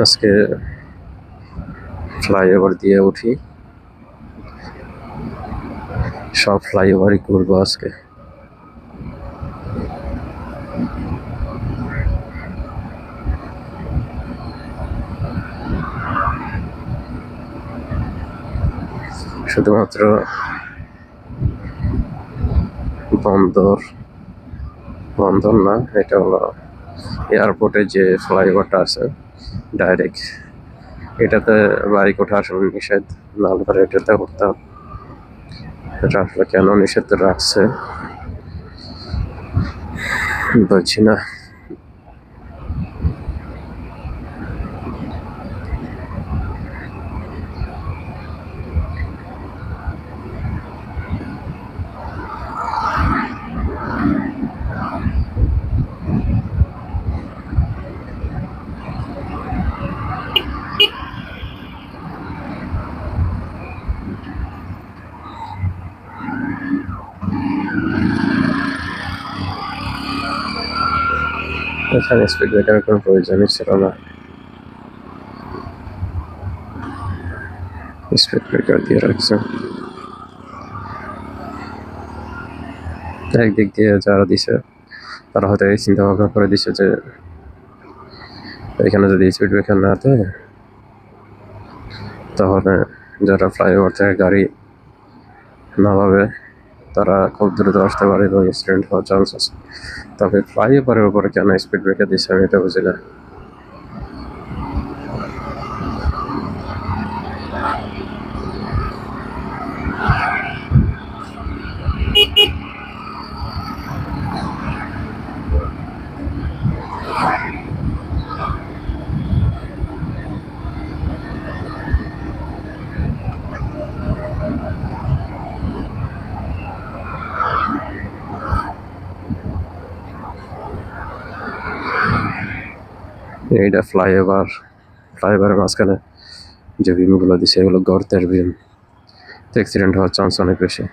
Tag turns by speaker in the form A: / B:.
A: আজকে ফ্লাইওভার দিয়ে উঠি, সব ফ্লাইওভারই ঘুরবো আজকে। শুধুমাত্র বন্দর বন্দর না, এটা হলো এয়ারপোর্টে যে ফ্লাইওভারটা আছে ডাইরেক্ট, এটাতে বাইক ওঠা আসলে নিষেধ, না হলে এটাতে উঠতাম। এটা আসলে কেন নিষেধ রাখছে বুঝছি না। এখানে স্পিড ব্রেকারের কোনো প্রয়োজনই ছিল না, স্পিড ব্রেকার দিয়ে রাখছে। একদিক দিয়ে যারা দিছে তারা হয়তো এই চিন্তা ভাবনা করে দিছে যে এখানে যদি স্পিড ব্রেকার না দেয় তাহলে যারা ফ্লাইওভার থেকে গাড়ি নামাবে তারা খুব দ্রুত আসতে পারে এবং অ্যাক্সিডেন্ট হওয়ার চান্স আছে। তবে ফ্লাইওভারের উপরে কেন স্পিড ব্রেকার দিচ্ছে আমি এটা বুঝি না। এইটা ফ্লাইওভারের মাঝখানে যে বিমগুলো দিছে এগুলো গর্তের বিম, অ্যাক্সিডেন্ট হওয়ার চান্স অনেক বেশি।